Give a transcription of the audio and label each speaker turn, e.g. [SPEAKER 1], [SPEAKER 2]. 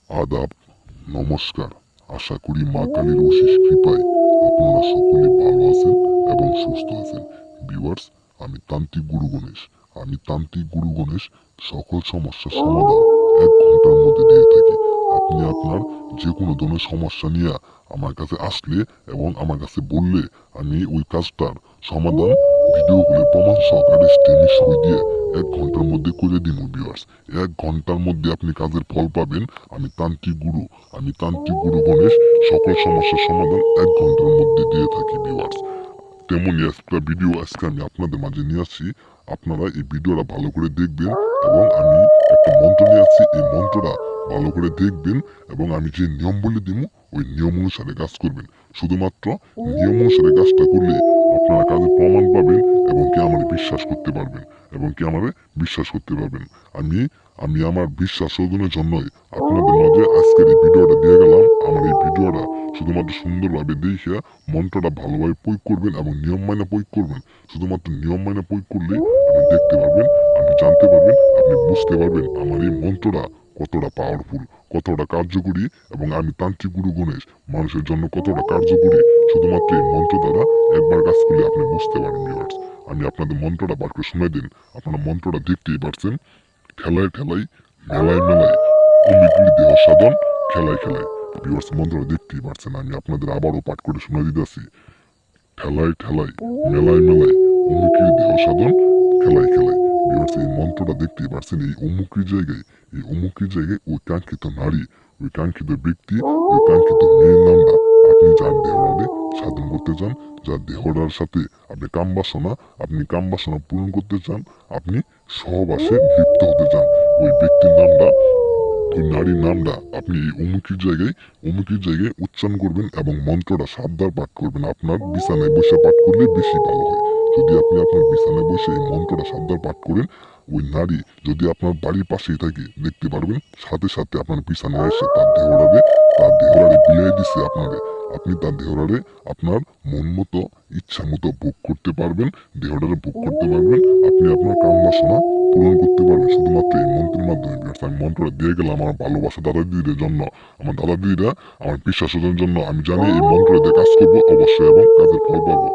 [SPEAKER 1] আদাব, নমস্কার। আশা করি মা কালীর অশেষ কৃপায় আপনারা সকলে ভালো আছেন এবং সুস্থ আছেন। ভিউয়ার্স, আমি তান্ত্রিক গুরু গণেশ সকল সমস্যার সমাধান 1 ঘন্টার মধ্যে দিয়ে থাকি। আপনি আপনার যে কোনো ধরনের সমস্যা নিয়ে আমার কাছে আসলে এবং আমার কাছে বললে আমি ওই কাজটার সমাধান ভিডিও করে প্রমাণ সহকারে স্টেমে সই দিয়ে 1 ঘন্টার মধ্যে করে দিব। ভিউয়ার্স, 1 ঘন্টার মধ্যে আপনি কাজের ফল পাবেন। আমি তান্ত্রিক গুরু গণেশ সকল সমস্যার সমাধান 1 ঘন্টার মধ্যে দিয়ে থাকি। ভিউয়ার্স, তেমনই একটা ভিডিও আজকে আমি আপনাদের মাঝে নিয়ে আসছি। আপনারা এই ভিডিওটা ভালো করে দেখবেন এবং আমি একটা মন্ত্র নিয়ে আসছি, এই মন্ত্রটা ভালো করে দেখবেন এবং আমি যে নিয়ম বলে দিব ওই নিয়ম অনুসারে কাজ করবেন। শুধুমাত্র নিয়ম অনুসারে কাজটা করলে আপনারা কাজে প্রমাণ পাবেন এবং কি আমার বিশ্বাস করতে পারবেন। আমি আমি আমার বিশ্বাস অর্জনের জন্যই আপনাদের মাঝে আজকের এই ভিডিওটা দিয়ে গেলাম। আমার এই ভিডিওটা শুধুমাত্র সুন্দরভাবে দেখে মন্ত্রটা ভালোভাবে প্রয়োগ করবেন এবং নিয়ম মাইনে প্রয়োগ করবেন। শুধুমাত্র নিয়ম মাইনে প্রয়োগ করলে আপনি দেখতে পারবেন, আপনি জানতে পারবেন, আপনি বুঝতে পারবেন আমার এই মন্ত্রটা কতটা পাওয়ারফুল, কতটা কার্যকরী এবং আমি তান্ত্রিক গুরু গণেশ মানুষের জন্য কতটা কার্যকরী। শুধুমাত্র এই মন্ত্র দ্বারা একবার কাজ করলে আপনি বুঝতে পারেন। ভিউয়ার্স, আমি আপনাদের মন্ত্রটা বার করে শুনে দিন। আপনারা মন্ত্রটা দেখতেই পারছেন। ঠেলায় ঠেলায়, মেলায় মেলায়, অমিগুলি দেহ সাধন, খেলায় খেলায়। ভিউয়ার্স, মন্ত্রটা দেখতেই পারছেন। আমি আপনাদের আবারও পাঠ করে শোনা দিতেছি। ঠেলায় ঠেলায়, মেলায় মেলায়, অমুকের দেহ সাধন, খেলায় খেলায়। ভিউয়ার্স, এই মন্ত্রটা দেখতেই পারছেন। এই অমুকের জায়গায় ওই কাঙ্ক্ষিত নারী, ওই কাঙ্ক্ষিত ব্যক্তি, ওই কাঙ্ক্ষিত মেয়ের নামটা আপনি যার দেহরারে সাধন করতে চান, যার দেহটার সাথে আপনি কামবাসনা পূরণ করতে চান, আপনি সহবাসে লিপ্ত হতে চান, ওই ব্যক্তির নামটা, ওই নারীর নামটা আপনি এই অমুকের জায়গায় উচ্চারণ করবেন এবং মন্ত্রটা 7 বার পাঠ করবেন। আপনার বিছানায় বসে পাঠ করলে বেশি ভালো হয়। যদি আপনি আপনার বিছানায় বসে এই মন্ত্রটা 7 বার পাঠ করেন, ওই নারী যদি আপনার বাড়ির পাশেই থাকে দেখতে পারবেন, সাথে সাথে আপনার বিছানায় এসে তার দেহরারে বিলিয়ে দিচ্ছে আপনারে। আপনি তার দেহরারে আপনার মন মতো, ইচ্ছা মতো ভোগ করতে পারবেন, দেহটারে ভোগ করতে পারবেন। আপনি আপনার কাম বাসনা পূরণ করতে পারবেন শুধুমাত্র এই মন্ত্রের মাধ্যমে। আমি মন্ত্রটা দিয়ে গেলাম আমার ভালোবাসা দাদা দিদিদের জন্য, আমার দাদা দিদিরা আমার বিশ্বাস অর্জনের জন্য। আমি জানি এই মন্ত্রটা দিয়ে কাজ করবো অবশ্যই এবং কাজের ফল পাবো।